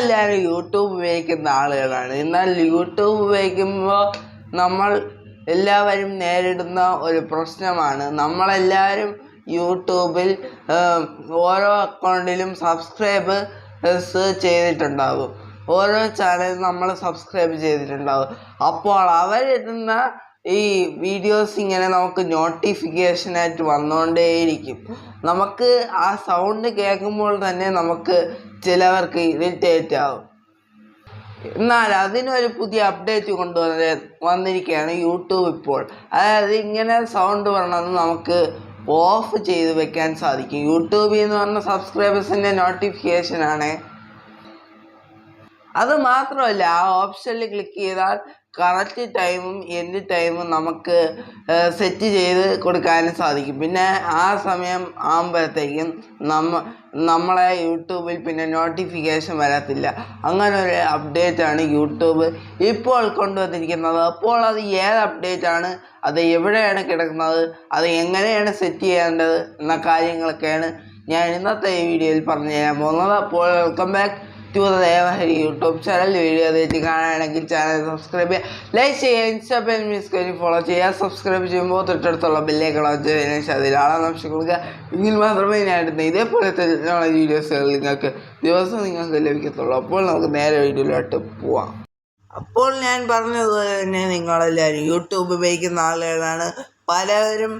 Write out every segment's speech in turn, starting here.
നമ്മളെല്ലാവരും യൂട്യൂബ് ഉപയോഗിക്കുന്ന ആളുകളാണ്. എന്നാൽ യൂട്യൂബ് ഉപയോഗിക്കുമ്പോൾ നമ്മൾ എല്ലാവരും നേരിടുന്ന ഒരു പ്രശ്നമാണ്, നമ്മളെല്ലാവരും യൂട്യൂബിൽ ഓരോ അക്കൗണ്ടിലും സബ്സ്ക്രൈബേഴ്സ് ചെയ്തിട്ടുണ്ടാകും. ഓരോ ചാനൽ നമ്മൾ സബ്സ്ക്രൈബ് ചെയ്തിട്ടുണ്ടാകും. അപ്പോൾ അവരിടുന്ന ഈ വീഡിയോസ് ഇങ്ങനെ നമുക്ക് നോട്ടിഫിക്കേഷനായിട്ട് വന്നുകൊണ്ടേയിരിക്കും. നമുക്ക് ആ സൗണ്ട് കേൾക്കുമ്പോൾ തന്നെ നമുക്ക് ചിലവർക്ക് ഇറിറ്റേറ്റ് ആവും. എന്നാൽ അതിനൊരു പുതിയ അപ്ഡേറ്റ് വന്നിരിക്കുകയാണ് യൂട്യൂബ് ഇപ്പോൾ. അതായത് ഇങ്ങനെ സൗണ്ട് വരണമെന്ന് നമുക്ക് ഓഫ് ചെയ്ത് വെക്കാൻ സാധിക്കും. യൂട്യൂബിൽ എന്ന് പറഞ്ഞ സബ്സ്ക്രൈബേഴ്സിൻ്റെ നോട്ടിഫിക്കേഷനാണ്. അത് മാത്രമല്ല, ആ ഓപ്ഷനിൽ ക്ലിക്ക് ചെയ്താൽ കറക്റ്റ് ടൈമും എൻഡ് ടൈമും നമുക്ക് സെറ്റ് ചെയ്ത് കൊടുക്കാനും സാധിക്കും. പിന്നെ ആ സമയം ആകുമ്പോഴത്തേക്കും നമ്മളെ യൂട്യൂബിൽ പിന്നെ നോട്ടിഫിക്കേഷൻ വരത്തില്ല. അങ്ങനെ ഒരു അപ്ഡേറ്റാണ് യൂട്യൂബ് ഇപ്പോൾ കൊണ്ടുവന്നിരിക്കുന്നത്. അപ്പോൾ അത് ഏത് അപ്ഡേറ്റാണ്, അത് എവിടെയാണ് കിടക്കുന്നത്, അത് എങ്ങനെയാണ് സെറ്റ് ചെയ്യേണ്ടത് എന്ന കാര്യങ്ങളൊക്കെയാണ് ഞാൻ ഇന്നത്തെ ഈ വീഡിയോയിൽ പറഞ്ഞു തരാൻ പോകുന്നത്. അപ്പോൾ welcome back to the Devahari YouTube channel. Video ആദ്യമായിട്ട് കാണുകയാണെങ്കിൽ ചാനൽ സബ്സ്ക്രൈബ് ചെയ്യുക, ലൈക്ക് ചെയ്യുക, ഇൻസ്റ്റാഗ്രാം മിസ് ഫോളോ ചെയ്യുക. സബ്സ്ക്രൈബ് ചെയ്യുമ്പോൾ തൊട്ടടുത്തുള്ള ബെല്ലേക്ക് അതിന് അതിലാളെ നിമിഷം കൊടുക്കുക. എങ്കിൽ മാത്രമേ ഞാൻ ഇടുന്ന ഇതേപോലത്തെ വീഡിയോസുകൾ നിങ്ങൾക്ക് ലഭിക്കത്തുള്ളൂ. അപ്പോൾ നമുക്ക് നേരെ വീഡിയോയിലോട്ട് പോവാം. അപ്പോൾ ഞാൻ പറഞ്ഞതുപോലെ തന്നെ നിങ്ങളെല്ലാവരും യൂട്യൂബ് ഉപയോഗിക്കുന്ന ആളുകളാണ്. പലവരും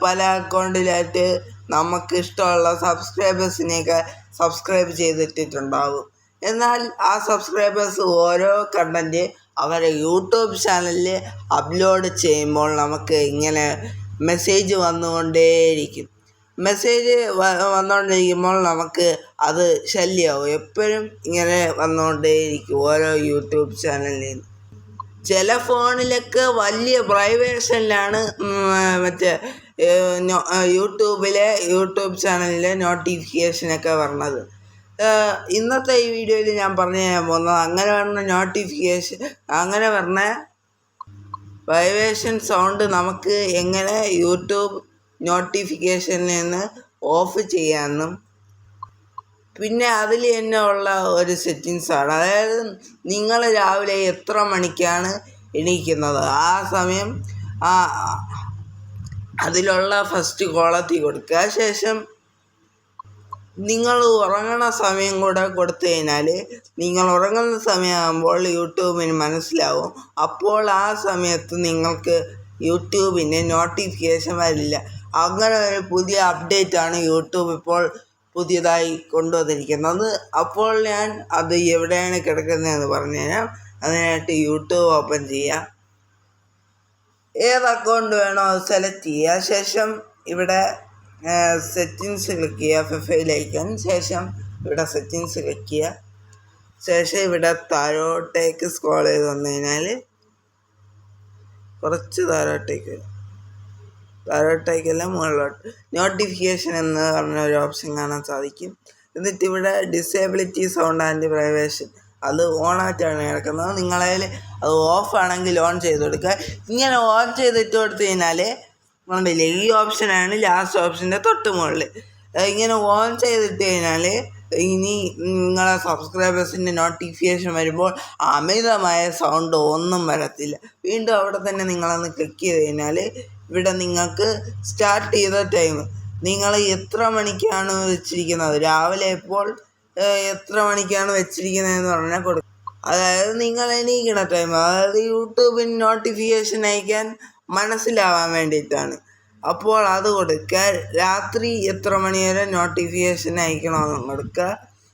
പല അക്കൗണ്ടിലായിട്ട് നമുക്ക് ഇഷ്ടമുള്ള സബ്സ്ക്രൈബേഴ്സിനെയൊക്കെ സബ്സ്ക്രൈബ് ചെയ്തിട്ടുണ്ടാകും. എന്നാൽ ആ സബ്സ്ക്രൈബേഴ്സ് ഓരോ കണ്ടൻറ്റ് അവരെ യൂട്യൂബ് ചാനലിൽ അപ്ലോഡ് ചെയ്യുമ്പോൾ നമുക്ക് ഇങ്ങനെ മെസ്സേജ് വന്നുകൊണ്ടേയിരിക്കും. മെസ്സേജ് വന്നുകൊണ്ടിരിക്കുമ്പോൾ നമുക്ക് അത് ശല്യമാവും. എപ്പോഴും ഇങ്ങനെ വന്നുകൊണ്ടേയിരിക്കും ഓരോ യൂട്യൂബ് ചാനലിൽ നിന്ന്. ചില ഫോണിലൊക്കെ വലിയ പ്രൈവേഷനിലാണ് മറ്റേ യൂട്യൂബ് ചാനലിലെ നോട്ടിഫിക്കേഷനൊക്കെ വരണത്. ഇന്നത്തെ ഈ വീഡിയോയിൽ ഞാൻ പറഞ്ഞു തരാൻ പോകുന്നത് അങ്ങനെ പറഞ്ഞ നോട്ടിഫിക്കേഷൻ, അങ്ങനെ പറഞ്ഞ വൈബ്രേഷൻ സൗണ്ട് നമുക്ക് എങ്ങനെ യൂട്യൂബ് നോട്ടിഫിക്കേഷനിൽ നിന്ന് ഓഫ് ചെയ്യാമെന്നും പിന്നെ അതിൽ തന്നെ ഉള്ള ഒരു സെറ്റിങ്സാണ്. അതായത് നിങ്ങൾ രാവിലെ എത്ര മണിക്കാണ് എണീക്കുന്നത് ആ സമയം അതിലുള്ള ഫസ്റ്റ് കോളത്തിൽ കൊടുക്കുക. ശേഷം നിങ്ങൾ ഉറങ്ങണ സമയം കൂടെ കൊടുത്തു കഴിഞ്ഞാൽ നിങ്ങൾ ഉറങ്ങുന്ന സമയമാകുമ്പോൾ യൂട്യൂബിന് മനസ്സിലാവും. അപ്പോൾ ആ സമയത്ത് നിങ്ങൾക്ക് യൂട്യൂബിന് നോട്ടിഫിക്കേഷൻ വരില്ല. അങ്ങനെ ഒരു പുതിയ അപ്ഡേറ്റാണ് യൂട്യൂബ് ഇപ്പോൾ പുതിയതായി കൊണ്ടുവന്നിരിക്കുന്നത്. അപ്പോൾ ഞാൻ അത് എവിടെയാണ് കിടക്കുന്നതെന്ന് പറഞ്ഞുതരാം. അതിനായിട്ട് യൂട്യൂബ് ഓപ്പൺ ചെയ്യുക, ഏത് അക്കൗണ്ട് വേണോ അത് സെലക്ട് ചെയ്യുക. ശേഷം ഇവിടെ സെറ്റിങ്സ് ക്ലിക്ക് ചെയ്യുക, പ്രൊഫൈലൈക്കൺ. ശേഷം ഇവിടെ സെറ്റിങ്സ് ക്ലിക്ക് ചെയ്യുക. ശേഷം ഇവിടെ താഴോട്ടേക്ക് സ്ക്രോൾ ചെയ്ത് വന്നു കഴിഞ്ഞാൽ കുറച്ച് താഴോട്ടേക്കല്ല മുകളിലോട്ട് നോട്ടിഫിക്കേഷൻ എന്ന് പറഞ്ഞ ഒരു ഓപ്ഷൻ കാണാൻ സാധിക്കും. എന്നിട്ട് ഇവിടെ ഡിസേബിലിറ്റി സൗണ്ട് ആൻഡ് പ്രൈവേഷൻ അത് ഓണായിട്ടാണ് കിടക്കുന്നത്. നിങ്ങളതിൽ അത് ഓഫ് ആണെങ്കിൽ ഓൺ ചെയ്ത് കൊടുക്കുക. ഇങ്ങനെ ഓൺ ചെയ്തിട്ട് കൊടുത്തു കഴിഞ്ഞാൽ ഉണ്ടല്ലേ, ഈ ഓപ്ഷനാണ് ലാസ്റ്റ് ഓപ്ഷൻ്റെ തൊട്ട് മുകളിൽ. ഇങ്ങനെ ഓൺ ചെയ്തിട്ട് കഴിഞ്ഞാൽ ഇനി നിങ്ങളെ സബ്സ്ക്രൈബേഴ്സിൻ്റെ നോട്ടിഫിക്കേഷൻ വരുമ്പോൾ അമിതമായ സൗണ്ട് ഒന്നും വരത്തില്ല. വീണ്ടും അവിടെ തന്നെ നിങ്ങളൊന്ന് ക്ലിക്ക് ചെയ്ത് കഴിഞ്ഞാൽ ഇവിടെ നിങ്ങൾക്ക് സ്റ്റാർട്ട് ചെയ്ത ടൈം, നിങ്ങൾ എത്ര മണിക്കാണ് വെച്ചിരിക്കുന്നത്, രാവിലെ ഇപ്പോൾ എത്ര മണിക്കാണ് വെച്ചിരിക്കുന്നതെന്ന് പറഞ്ഞാൽ കൊടുക്കും. അതായത് നിങ്ങൾ എണീക്കണ ടൈം, അതായത് യൂട്യൂബിന് നോട്ടിഫിക്കേഷൻ അയക്കാൻ മനസ്സിലാവാൻ വേണ്ടിയിട്ടാണ്. അപ്പോൾ അത് കൊടുക്കുക. രാത്രി എത്ര മണി വരെ നോട്ടിഫിക്കേഷൻ അയക്കണമെന്ന് കൊടുക്കുക.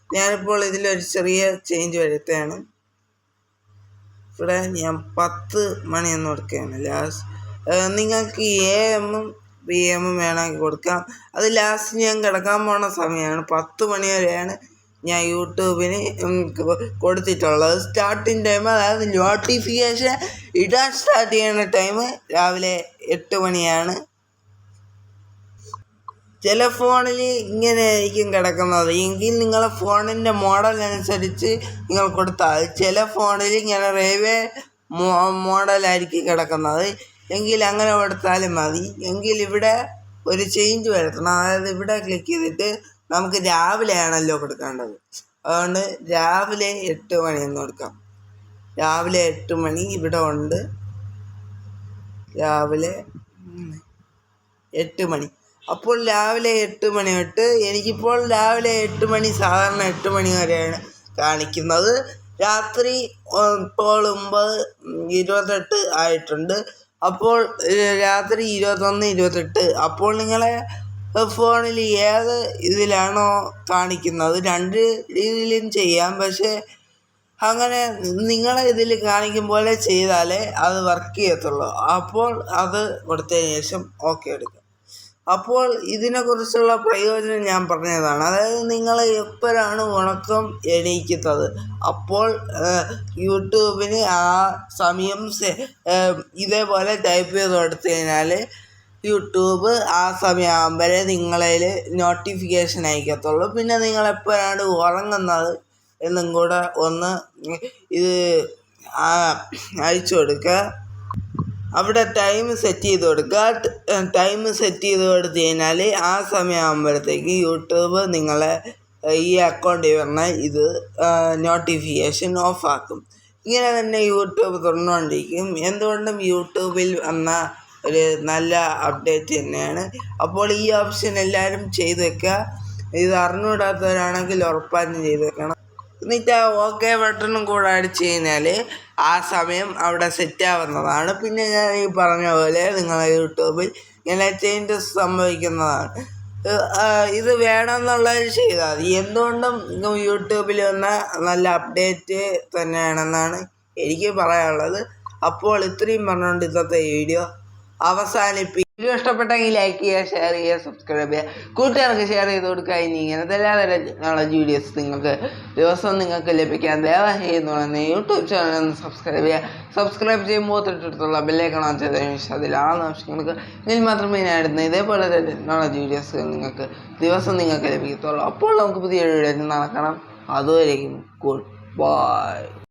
ഞാനിപ്പോൾ ഇതിലൊരു ചെറിയ ചേഞ്ച് വരുത്തുകയാണ്. ഇവിടെ ഞാൻ 10 മണിയെന്ന് കൊടുക്കുകയാണ് ലാസ്റ്റ്. നിങ്ങൾക്ക് AM PM വേണമെങ്കിൽ കൊടുക്കാം. അത് ലാസ്റ്റ് ഞാൻ കിടക്കാൻ പോണ സമയമാണ്. 10 മണി വരെയാണ് ഞാൻ യൂട്യൂബിന് കൊടുത്തിട്ടുള്ളത്. സ്റ്റാർട്ടിങ് ടൈം, അതായത് നോട്ടിഫിക്കേഷൻ ഇടാൻ സ്റ്റാർട്ട് ചെയ്യുന്ന ടൈം രാവിലെ 8 മണിയാണ്. ചില ഫോണിൽ ഇങ്ങനെ ആയിരിക്കും കിടക്കുന്നത്. എങ്കിൽ നിങ്ങളെ ഫോണിൻ്റെ മോഡൽ അനുസരിച്ച് നിങ്ങൾ കൊടുത്താൽ, ചില ഫോണിൽ ഇങ്ങനെ റെയിൽവേ മോഡലായിരിക്കും കിടക്കുന്നത്. എങ്കിൽ അങ്ങനെ കൊടുത്താലും മതി. എങ്കിൽ ഇവിടെ ഒരു ചേഞ്ച് വരുത്തണം. അതായത് ഇവിടെ ക്ലിക്ക് ചെയ്തിട്ട് നമുക്ക് രാവിലെയാണല്ലോ കൊടുക്കേണ്ടത്, അതുകൊണ്ട് രാവിലെ 8 മണി എന്ന് കൊടുക്കാം. രാവിലെ 8 മണി ഇവിടെ ഉണ്ട്. രാവിലെ 8 മണി. അപ്പോൾ രാവിലെ 8 മണി തൊട്ട് എനിക്കിപ്പോൾ രാവിലെ 8 മണി, സാധാരണ 8 മണി വരെയാണ് കാണിക്കുന്നത്. രാത്രി ഇപ്പോൾ 9:28 ആയിട്ടുണ്ട്. അപ്പോൾ രാത്രി 21:28. അപ്പോൾ നിങ്ങളെ ഫോണിൽ ഏത് ഇതിലാണോ കാണിക്കുന്നത്, 2 രീതിയിലും ചെയ്യാം. പക്ഷേ അങ്ങനെ നിങ്ങളെ ഇതിൽ കാണിക്കും പോലെ ചെയ്താലേ അത് വർക്ക് ചെയ്യത്തുള്ളൂ. അപ്പോൾ അത് കൊടുത്തതിന് ശേഷം ഓക്കെ എടുക്കുക. അപ്പോൾ ഇതിനെക്കുറിച്ചുള്ള പ്രയോജനം ഞാൻ പറഞ്ഞതാണ്. അതായത് നിങ്ങൾ എപ്പോഴാണ് ഉണക്കം എണീക്കുന്നത്, അപ്പോൾ യൂട്യൂബിന് ആ സമയം ഇതേപോലെ ടൈപ്പ് ചെയ്ത് കൊടുത്തു കഴിഞ്ഞാൽ യൂട്യൂബ് ആ സമയമാകുമ്പോഴേ നിങ്ങളിൽ നോട്ടിഫിക്കേഷൻ അയക്കത്തുള്ളൂ. പിന്നെ നിങ്ങൾ എപ്പോഴാണ് ഉറങ്ങുന്നത് എന്നും കൂടെ ഒന്ന് ഇത് അയച്ചു കൊടുക്കുക. അവിടെ ടൈം സെറ്റ് ചെയ്ത് കൊടുക്കുക. ടൈം സെറ്റ് ചെയ്ത് കൊടുത്തു കഴിഞ്ഞാൽ ആ സമയമാകുമ്പോഴത്തേക്ക് യൂട്യൂബ് നിങ്ങളെ ഈ അക്കൗണ്ടിൽ വരുന്ന ഇത് നോട്ടിഫിക്കേഷൻ ഓഫാക്കും. ഇങ്ങനെ തന്നെ യൂട്യൂബ് തുറന്നുകൊണ്ടിരിക്കും. എന്തുകൊണ്ടും യൂട്യൂബിൽ വന്ന ഒരു നല്ല അപ്ഡേറ്റ് തന്നെയാണ്. അപ്പോൾ ഈ ഓപ്ഷൻ എല്ലാവരും ചെയ്ത് വെക്കുക. ഇത് അറിഞ്ഞുകൂടാത്തവരാണെങ്കിൽ ഉറപ്പായിട്ടും ചെയ്ത് വെക്കണം. എന്നിട്ട് ആ ഓക്കെ ബട്ടണും കൂടെ അടിച്ചു കഴിഞ്ഞാൽ ആ സമയം അവിടെ സെറ്റാവുന്നതാണ്. പിന്നെ ഞാൻ ഈ പറഞ്ഞ പോലെ നിങ്ങളെ യൂട്യൂബിൽ ഇങ്ങനെ ചേഞ്ചസ് സംഭവിക്കുന്നതാണ്. ഇത് വേണമെന്നുള്ളത് ചെയ്താൽ മതി. എന്തുകൊണ്ടും യൂട്യൂബിൽ വന്ന നല്ല അപ്ഡേറ്റ് തന്നെയാണെന്നാണ് എനിക്ക് പറയാനുള്ളത്. അപ്പോൾ ഇത്രയും പറഞ്ഞുകൊണ്ട് ഇന്നത്തെ വീഡിയോ അവസാനിപ്പിക്കും. വീഡിയോ ഇഷ്ടപ്പെട്ടെങ്കിൽ ലൈക്ക് ചെയ്യുക, ഷെയർ ചെയ്യുക, സബ്സ്ക്രൈബ് ചെയ്യുക, കൂട്ടുകാർക്ക് ഷെയർ ചെയ്ത് കൊടുക്കുക. ഇനി ഇങ്ങനത്തെ എല്ലാതരം ടെക്നോളജി വീഡിയോസ് നിങ്ങൾക്ക് ലഭിക്കാൻ ദയവായി ചെയ്യുന്ന യൂട്യൂബ് ചാനൽ ഒന്ന് സബ്സ്ക്രൈബ് ചെയ്യുക. സബ്സ്ക്രൈബ് ചെയ്യുമ്പോൾ തൊട്ടടുത്തുള്ള ബെല്ലൈക്കൺ ഓൺ ചെയ്തതിനു ശേഷം അതിലാണ് ആവശ്യങ്ങൾക്ക് ഇതിൽ മാത്രമേ ഞാൻ ഇടുന്ന ഇതേപോലെ ടെക്നോളജി വീഡിയോസ് നിങ്ങൾക്ക് ലഭിക്കത്തുള്ളൂ. അപ്പോൾ നമുക്ക് പുതിയ വീഡിയോ നടക്കണം. അതുവരെയും ഗുഡ് ബൈ.